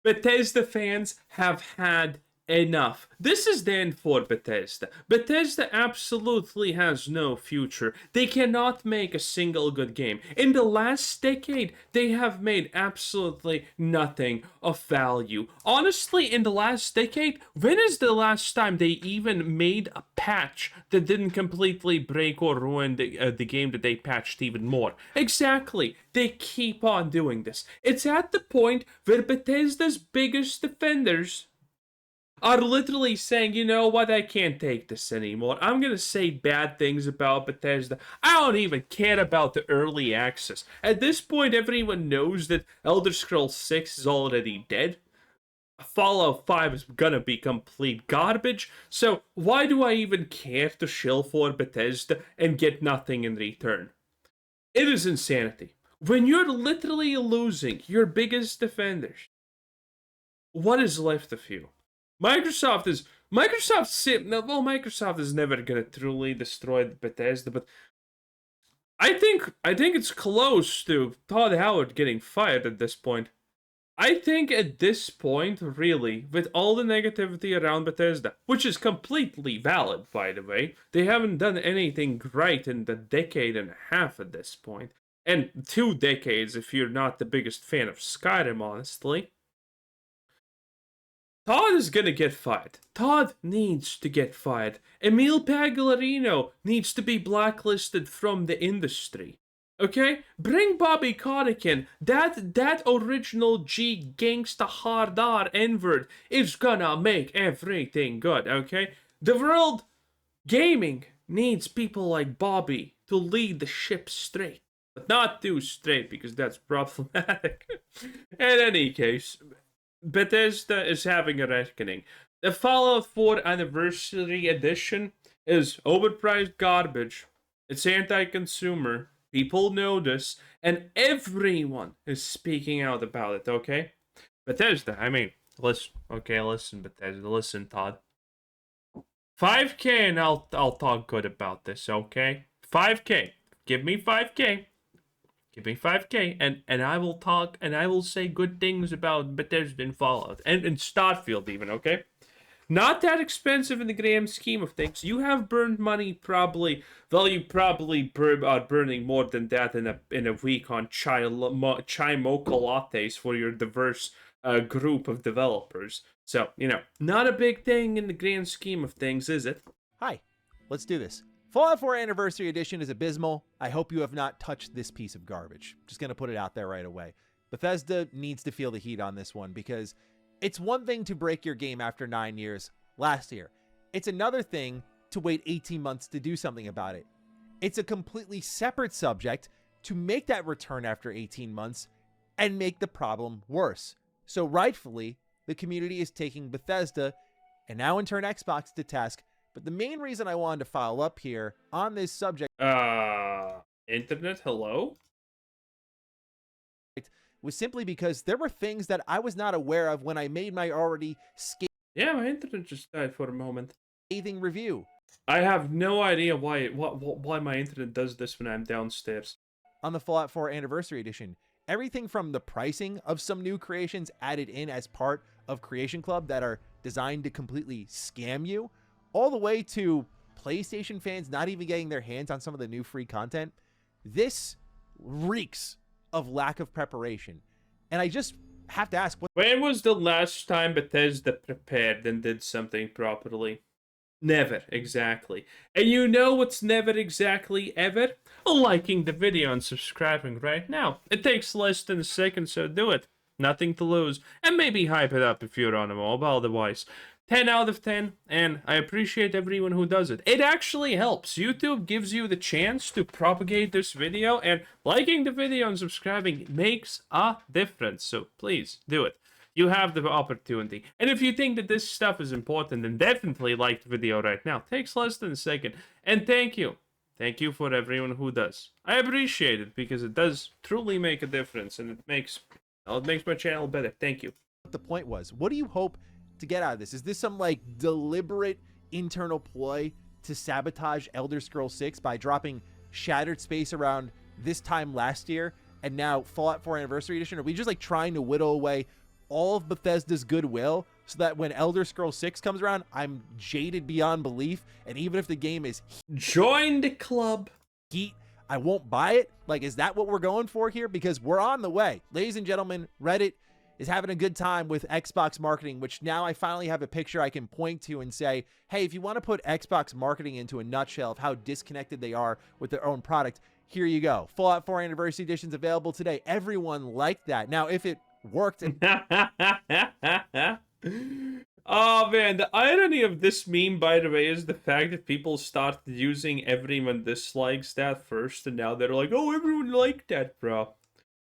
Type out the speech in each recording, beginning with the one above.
Bethesda fans have had enough. This is the end for Bethesda. Bethesda absolutely has no future. They cannot make a single good game. In the last decade, they have made absolutely nothing of value. Honestly, in the last decade, when is the last time they even made a patch that didn't completely break or ruin the game that they patched even more? Exactly. They keep on doing this. It's at the point where Bethesda's biggest defenders are literally saying, you know what, I can't take this anymore. I'm gonna say bad things about Bethesda. I don't even care about the early access. At this point, everyone knows that Elder Scrolls 6 is already dead. Fallout 5 is gonna be complete garbage, so why do I even care to shill for Bethesda and get nothing in return? It is insanity. When you're literally losing your biggest defenders, what is left of you? Microsoft is never gonna truly destroy Bethesda, but I think it's close to Todd Howard getting fired at this point. I think at this point, really, with all the negativity around Bethesda, which is completely valid, by the way, they haven't done anything right in the decade and a half at this point, and 2 decades if you're not the biggest fan of Skyrim, honestly. Todd is gonna get fired. Todd needs to get fired. Emil Pagliarino needs to be blacklisted from the industry. Okay? Bring Bobby Kotick in. That original G gangsta hard R N-word is gonna make everything good, okay? The world gaming needs people like Bobby to lead the ship straight. But not too straight, because that's problematic. In any case, Bethesda is having a reckoning. The Fallout 4 Anniversary Edition is overpriced garbage. It's anti-consumer. People know this, and everyone is speaking out about it, okay? Bethesda, I mean, listen, Bethesda, listen, Todd. 5K and I'll talk good about this, okay? 5K. Give me 5K. Give me 5K, and I will talk, and I will say good things about Bethesda and Fallout, and Starfield even, okay? Not that expensive in the grand scheme of things. You have burned money probably, well, you probably are burning more than that in a week on chai mocha lattes for your diverse group of developers. So, you know, not a big thing in the grand scheme of things, is it? Hi, let's do this. Fallout 4 Anniversary Edition is abysmal. I hope you have not touched this piece of garbage. Just going to put it out there right away. Bethesda needs to feel the heat on this one, because it's one thing to break your game after 9 years last year. It's another thing to wait 18 months to do something about it. It's a completely separate subject to make that return after 18 months and make the problem worse. So rightfully, the community is taking Bethesda and now in turn Xbox to task. But the main reason I wanted to follow up here on this subject, Internet, hello? was simply because there were things that I was not aware of when I made my already Yeah, my internet just died for a moment. scathing review. I have no idea why my internet does this when I'm downstairs. On the Fallout 4 Anniversary Edition, everything from the pricing of some new creations added in as part of Creation Club that are designed to completely scam you, all the way to PlayStation fans not even getting their hands on some of the new free content. This reeks of lack of preparation. And I just have to ask, When was the last time Bethesda prepared and did something properly? Never, exactly. And you know what's never exactly ever? Liking the video and subscribing right now. It takes less than a second, so do it. Nothing to lose. And maybe hype it up if you're on a mobile device. 10 out of 10, and I appreciate everyone who does it. It actually helps. YouTube gives you the chance to propagate this video, and liking the video and subscribing makes a difference. So please do it. You have the opportunity. And if you think that this stuff is important, then definitely like the video right now. It takes less than a second. And thank you. Thank you for everyone who does. I appreciate it, because it does truly make a difference, and it makes my channel better. Thank you. the point was. What do you hope to get out of this? Is this some like deliberate internal ploy to sabotage Elder Scrolls 6 by dropping Shattered Space around this time last year and now Fallout 4 Anniversary Edition? Are we just like trying to whittle away all of Bethesda's goodwill so that when Elder Scrolls 6 comes around, I'm jaded beyond belief. And even if the game is Join the club. heat, I won't buy it. Like, is that what we're going for here? Because we're on the way. Ladies and gentlemen, Reddit is having a good time with Xbox marketing, which now I finally have a picture I can point to and say, hey, if you want to put Xbox marketing into a nutshell of how disconnected they are with their own product, here you go. Fallout 4 Anniversary Edition's available today. Everyone liked that. Now, if it worked... Oh man, the irony of this meme, by the way, is the fact that people started using everyone dislikes that first, and now they're like, oh, everyone liked that, bro.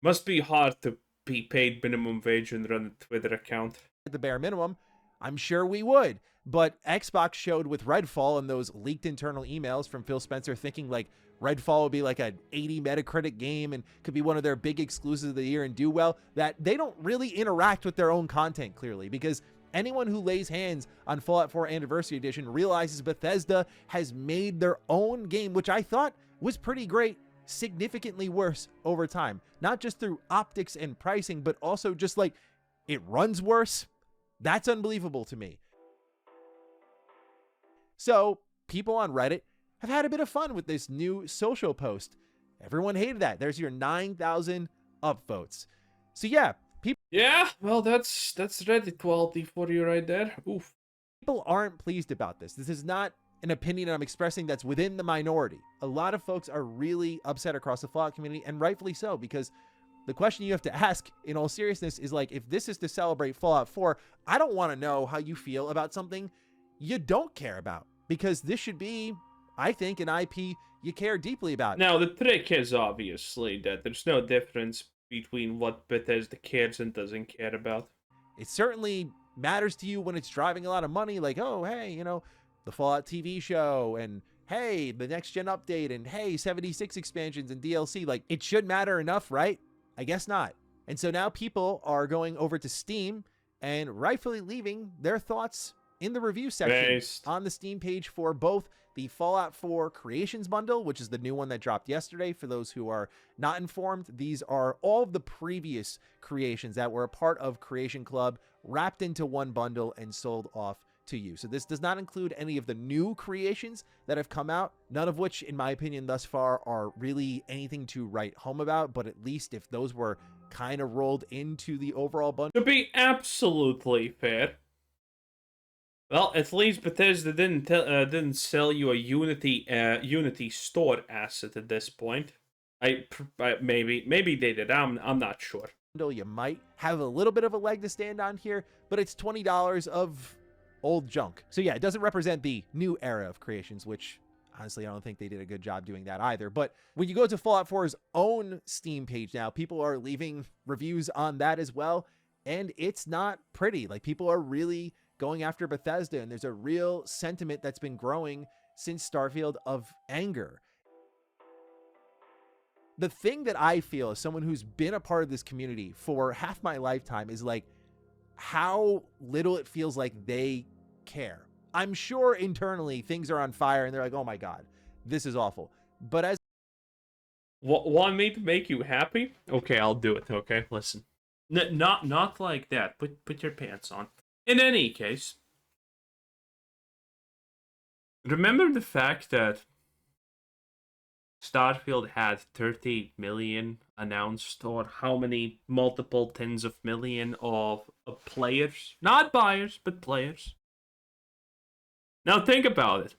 Must be hard to be paid minimum wage and run a Twitter account. At the bare minimum, I'm sure we would. But Xbox showed with Redfall and those leaked internal emails from Phil Spencer thinking like Redfall would be like an 80 Metacritic game and could be one of their big exclusives of the year and do well, that they don't really interact with their own content clearly, because anyone who lays hands on Fallout 4 Anniversary Edition realizes Bethesda has made their own game, which I thought was pretty great, significantly worse over time. Not just through optics and pricing, but also just like it runs worse. That's unbelievable to me. So people on Reddit have had a bit of fun with this new social post. Everyone hated that. There's your 9,000 upvotes. So yeah, yeah, well, that's Reddit quality for you right there. Oof. People aren't pleased about this. This is not an opinion I'm expressing that's within the minority. A lot of folks are really upset across the Fallout community, and rightfully so, because the question you have to ask in all seriousness is like, if this is to celebrate Fallout 4, I don't want to know how you feel about something you don't care about, because this should be, I think, an IP you care deeply about. Now, the trick is obviously that there's no difference between what Bethesda cares and doesn't care about. It certainly matters to you when it's driving a lot of money, like, oh, hey, you know, the Fallout TV show, and hey, the next gen update, and hey, 76 expansions and DLC. Like, it should matter enough, right? I guess not. And so now people are going over to Steam and rightfully leaving their thoughts in the review section on the Steam page for both the Fallout 4 Creations Bundle, which is the new one that dropped yesterday. For those who are not informed, these are all of the previous creations that were a part of Creation Club wrapped into one bundle and sold off to you. So this does not include any of the new creations that have come out, none of which, in my opinion, thus far are really anything to write home about, but at least if those were kind of rolled into the overall bundle. To be absolutely fair, well, at least Bethesda didn't sell you a Unity store asset at this point. Maybe they did. I'm not sure. You might have a little bit of a leg to stand on here, but it's $20 of old junk. So yeah, it doesn't represent the new era of creations, which honestly I don't think they did a good job doing that either. But when you go to Fallout 4's own Steam page now, people are leaving reviews on that as well, and it's not pretty. Like, people are really going after Bethesda, and there's a real sentiment that's been growing since Starfield of anger. The thing that I feel as someone who's been a part of this community for half my lifetime is like how little it feels like they care. I'm sure internally things are on fire and they're like, oh my God, this is awful. But as want me to make you happy? Okay, I'll do it. Okay, listen. Not like that. Put your pants on. In any case, remember the fact that Starfield had 30 million announced, or how many multiple tens of million of players? Not buyers, but players. Now think about it.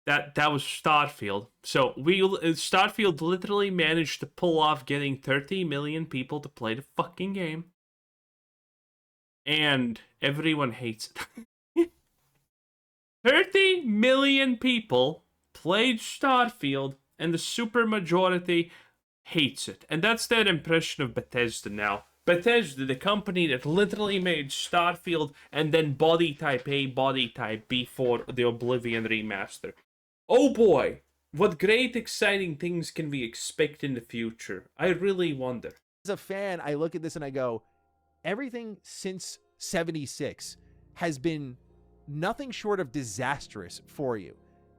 That was Starfield. So Starfield literally managed to pull off getting 30 million people to play the fucking game. And everyone hates it. 30 million people played Starfield, and the super majority hates it. And that's their impression of Bethesda now. Bethesda, the company that literally made Starfield and then Body Type A, Body Type B for the Oblivion remaster. Oh boy, what great exciting things can we expect in the future? I really wonder. As a fan, I look at this and I go, everything since 76 has been nothing short of disastrous for you.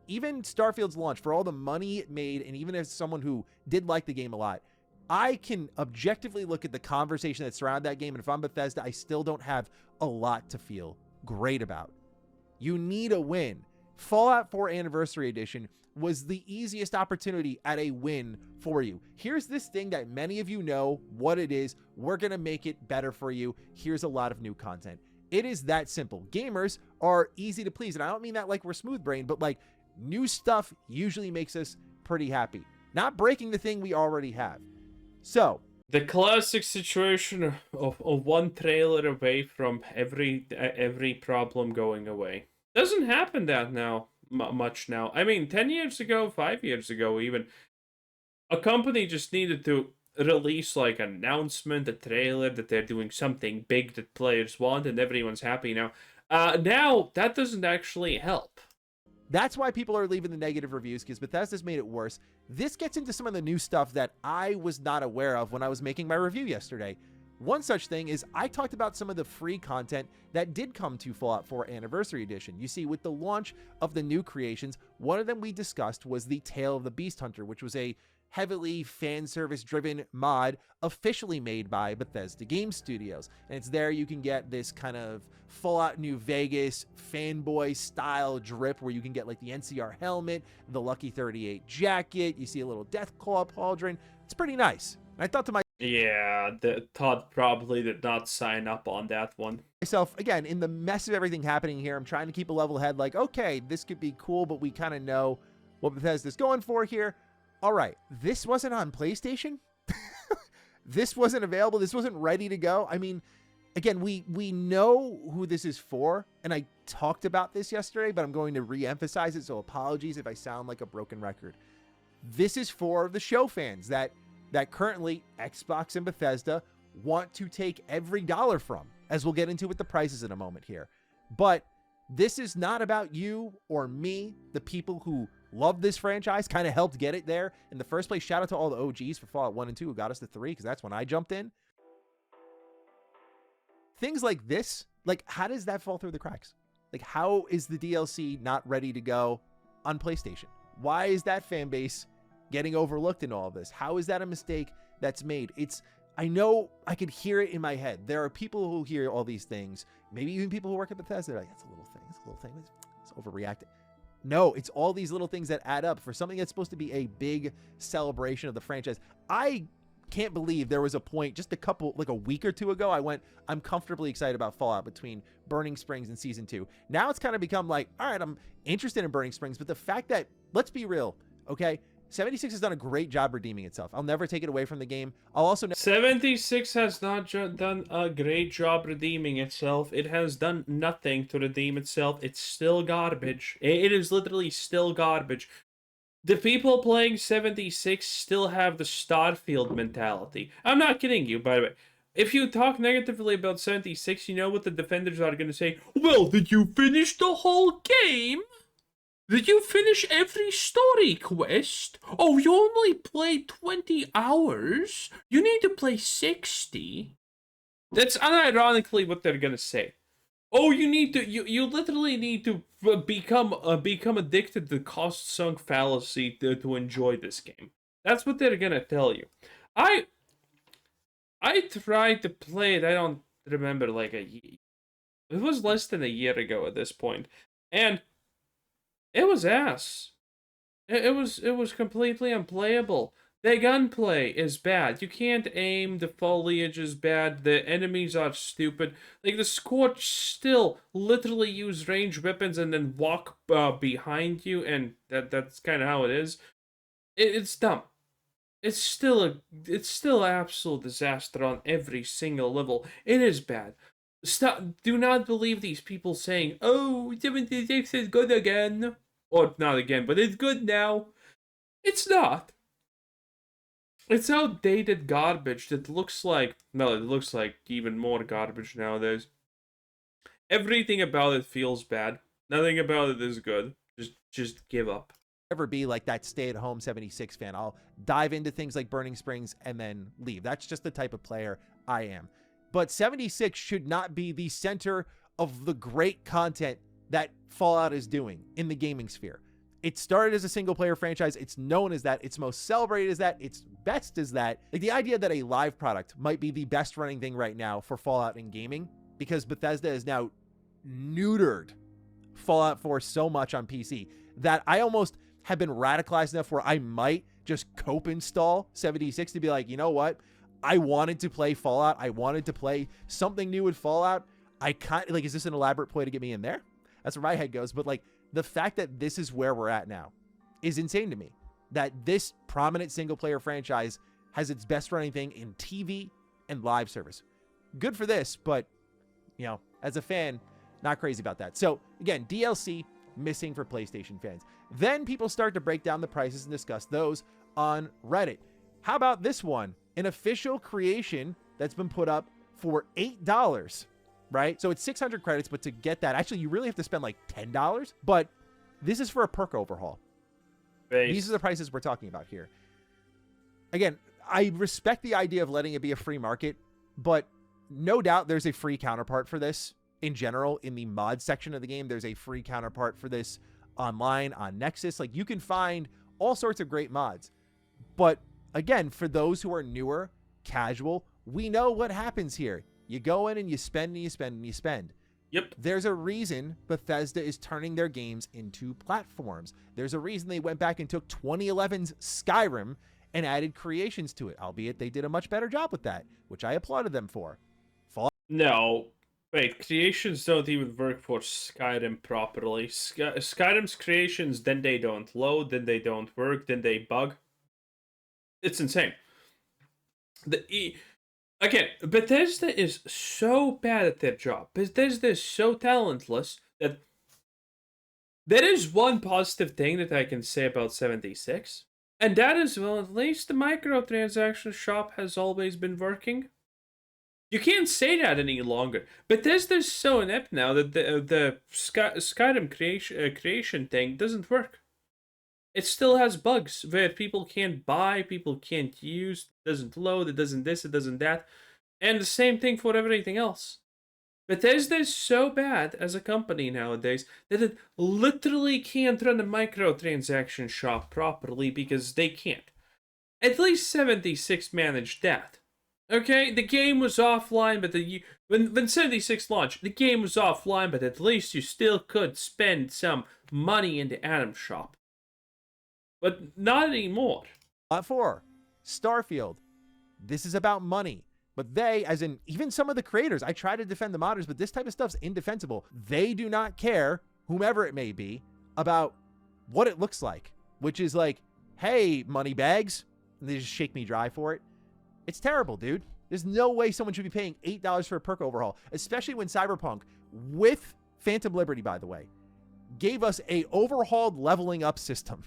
Even Starfield's launch, for all the money it made, and even as someone who did like the game a lot, I can objectively look at the conversation that surrounded that game, and if I'm Bethesda, I still don't have a lot to feel great about. You need a win. Fallout 4 Anniversary Edition was the easiest opportunity at a win for you. Here's this thing that many of you know what it is. We're going to make it better for you. Here's a lot of new content. It is that simple. Gamers are easy to please, and I don't mean that like we're smooth brain, but like new stuff usually makes us pretty happy. Not breaking the thing we already have. So, the classic situation of one trailer away from every problem going away. Doesn't happen that now much now. I mean, 10 years ago, 5 years ago even, a company just needed to release like an announcement, a trailer that they're doing something big that players want, and everyone's happy now. Now, that doesn't actually help. That's why people are leaving the negative reviews, because Bethesda's made it worse. This gets into some of the new stuff that I was not aware of when I was making my review yesterday. One such thing is I talked about some of the free content that did come to Fallout 4 Anniversary Edition. You see, with the launch of the new creations, one of them we discussed was the Tale of the Beast Hunter, which was a heavily fan service driven mod officially made by Bethesda Game Studios. And it's there you can get this kind of Fallout New Vegas fanboy style drip where you can get like the NCR helmet, the Lucky 38 jacket, you see a little Deathclaw pauldron. It's pretty nice. And I thought to yeah, Todd probably did not sign up on that one. myself, again, in the mess of everything happening here, I'm trying to keep a level head like, okay, this could be cool, but we kind of know what Bethesda's going for here. All right, this wasn't on PlayStation. This wasn't available. This wasn't ready to go. I mean, again, we know who this is for, and I talked about this yesterday, but I'm going to re-emphasize it, so apologies if I sound like a broken record. This is for the show fans that currently Xbox and Bethesda want to take every dollar from, as we'll get into with the prices in a moment here. But this is not about you or me, the people who love this franchise, kind of helped get it there in the first place. Shout out to all the OGs for Fallout 1 and 2 who got us to 3, because that's when I jumped in. Things like this, like, how does that fall through the cracks? Like, how is the DLC not ready to go on PlayStation? Why is that fan base getting overlooked in all of this? How is that a mistake that's made? I know I could hear it in my head. There are people who hear all these things, maybe even people who work at Bethesda, like, that's a little thing, it's overreacting. No, it's all these little things that add up for something that's supposed to be a big celebration of the franchise. I can't believe there was a point just a week or two ago, I'm comfortably excited about Fallout between Burning Springs and Season 2. Now it's kind of become like, all right, I'm interested in Burning Springs, but the fact that, let's be real, okay? 76 has done a great job redeeming itself. I'll never take it away from the game. I'll also 76 has not done a great job redeeming itself. It has done nothing to redeem itself. It's still garbage. It is literally still garbage. The people playing 76 still have the Starfield mentality. I'm not kidding you, by the way. If you talk negatively about 76, you know what the defenders are going to say? Well, did you finish the whole game? Did you finish every story quest? Oh, you only played 20 hours? You need to play 60? That's unironically what they're gonna say. Oh, you literally need to become addicted to cost sunk fallacy to enjoy this game. That's what they're gonna tell you. I tried to play it, I don't remember, like it was less than a year ago at this point, and it was ass. It was completely unplayable. The gunplay is bad. You can't aim. The foliage is bad. The enemies are stupid. Like, the Scorch still literally use ranged weapons and then walk behind you, and that's kind of how it is. It's dumb. It's still an absolute disaster on every single level. It is bad. Do not believe these people saying, oh, 76 is good again. Or not again, but it's good now. It's not. It's outdated garbage that looks like even more garbage nowadays. Everything about it feels bad. Nothing about it is good. Just give up. Ever be like that stay-at-home 76 fan. I'll dive into things like Burning Springs and then leave. That's just the type of player I am. But 76 should not be the center of the great content that Fallout is doing in the gaming sphere. It started as a single player franchise. It's known as that. It's most celebrated as that. It's best as that. Like, the idea that a live product might be the best running thing right now for Fallout in gaming, because Bethesda is now neutered Fallout 4 so much on PC that I almost have been radicalized enough where I might just cope install 76 to be like, you know what? I wanted to play Fallout. I wanted to play something new with Fallout. I kind of like, is this an elaborate play to get me in there? That's where my head goes. But like, the fact that this is where we're at now is insane to me. That this prominent single player franchise has its best running thing in TV and live service. Good for this, but you know, as a fan, not crazy about that. So again, DLC missing for PlayStation fans. Then people start to break down the prices and discuss those on Reddit. How about this one? An official creation that's been put up for $8, right? So it's 600 credits, but to get that, actually, you really have to spend like $10, but this is for a perk overhaul. Base. These are the prices we're talking about here. Again, I respect the idea of letting it be a free market, but no doubt there's a free counterpart for this in general. In the mod section of the game, there's a free counterpart for this online on Nexus. Like, you can find all sorts of great mods, but again, for those who are newer, casual, we know what happens here. You go in and you spend and you spend and you spend. Yep. There's a reason Bethesda is turning their games into platforms. There's a reason they went back and took 2011's Skyrim and added creations to it, albeit they did a much better job with that, which I applauded them for. No. Wait, creations don't even work for Skyrim properly. Skyrim's creations, then they don't load, then they don't work, then they bug. It's insane. Again, Bethesda is so bad at their job. Bethesda is so talentless that there is one positive thing that I can say about 76. And that is, well, at least the microtransaction shop has always been working. You can't say that any longer. Bethesda is so inept now that the Skyrim creation thing doesn't work. It still has bugs where people can't buy, people can't use, it doesn't load, it doesn't this, it doesn't that. And the same thing for everything else. Bethesda is so bad as a company nowadays that it literally can't run a microtransaction shop properly because they can't. At least 76 managed that. Okay, the game was offline, but when 76 launched, the game was offline, but at least you still could spend some money in the item shop. But not anymore. Fallout 4, Starfield. This is about money. But they, as in even some of the creators, I try to defend the modders, but this type of stuff's indefensible. They do not care, whomever it may be, about what it looks like. Which is like, hey, money bags. And they just shake me dry for it. It's terrible, dude. There's no way someone should be paying $8 for a perk overhaul. Especially when Cyberpunk, with Phantom Liberty, by the way, gave us a overhauled leveling up system.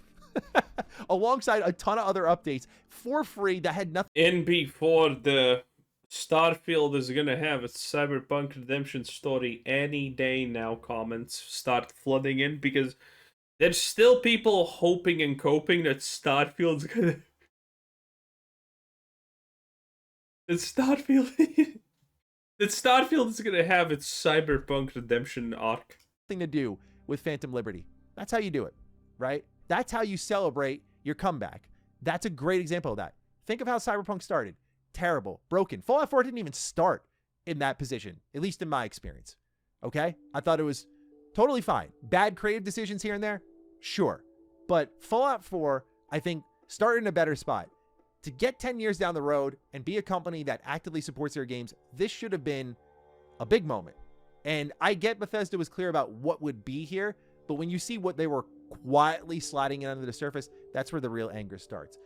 Alongside a ton of other updates for free that had nothing. And before the Starfield is gonna have its Cyberpunk Redemption story any day now, comments start flooding in because there's still people hoping and coping that Starfield's gonna. that Starfield is gonna have its Cyberpunk Redemption arc. Thing to do with Phantom Liberty. That's how you do it, right? That's how you celebrate your comeback. That's a great example of that. Think of how Cyberpunk started. Terrible, broken. Fallout 4 didn't even start in that position, at least in my experience. Okay? I thought it was totally fine. Bad creative decisions here and there? Sure. But Fallout 4, I think, started in a better spot. To get 10 years down the road and be a company that actively supports their games, this should have been a big moment. And I get Bethesda was clear about what would be here, but when you see what they were quietly sliding in under the surface, that's where the real anger starts.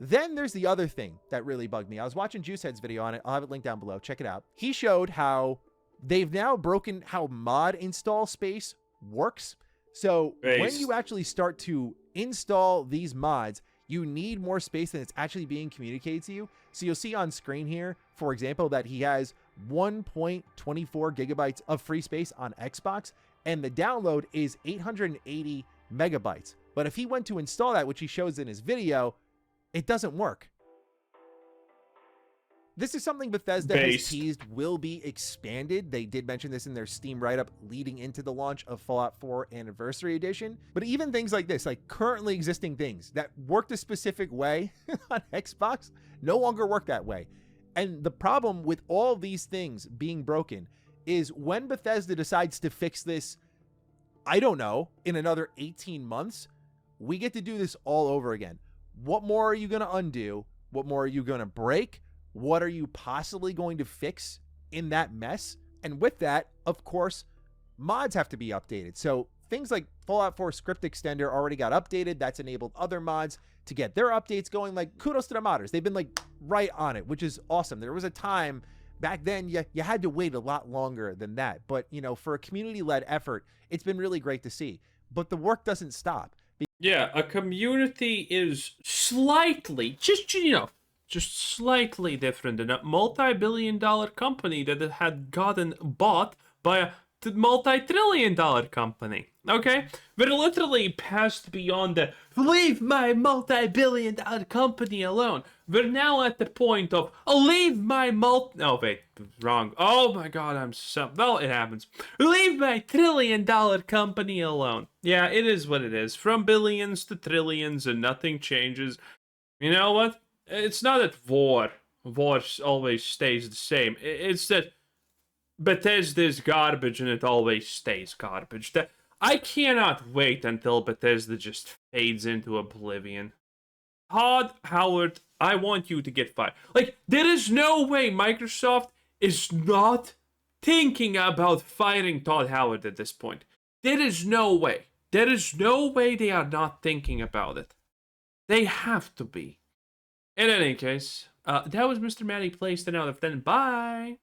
Then there's the other thing that really bugged me. I was watching Juicehead's video on it. I'll have it linked down below. Check it out. He showed how they've now broken how mod install space works. So when you actually start to install these mods, you need more space than it's actually being communicated to you. So you'll see on screen here, for example, that he has 1.24 gigabytes of free space on Xbox, and the download is 880 megabytes. But if he went to install that, which he shows in his video, it doesn't work. This is something Bethesda Based. has teased will be expanded. They did mention this in their Steam write-up leading into the launch of Fallout 4 Anniversary Edition. But even things like this, like currently existing things that worked a specific way on Xbox, no longer work that way. And the problem with all of these things being broken is when Bethesda decides to fix this, I don't know, in another 18 months, we get to do this all over again. What more are you going to undo? What more are you going to break? What are you possibly going to fix in that mess? And with that, of course, mods have to be updated. So things like Fallout 4 Script Extender already got updated. That's enabled other mods to get their updates going. Like, kudos to the modders. They've been like right on it, which is awesome. There was a time back then you had to wait a lot longer than that. But, you know, for a community-led effort, it's been really great to see. But the work doesn't stop. Yeah, a community is slightly, just slightly different than a multi-billion-dollar company that had gotten bought by a multi-trillion-dollar company. Okay? We're literally passed beyond the leave my multi-billion-dollar company alone. We're now at the point of leave my oh wait, wrong. Oh my god, well, it happens. Leave my trillion-dollar company alone. Yeah, it is what it is. From billions to trillions and nothing changes. You know what? It's not that war always stays the same. It's that Bethesda's garbage and it always stays garbage. I cannot wait until Bethesda just fades into oblivion. Todd Howard, I want you to get fired. Like, there is no way Microsoft is not thinking about firing Todd Howard at this point. There is no way. There is no way they are not thinking about it. They have to be. In any case, that was Mr. Matty Plays 10 out of 10. Bye!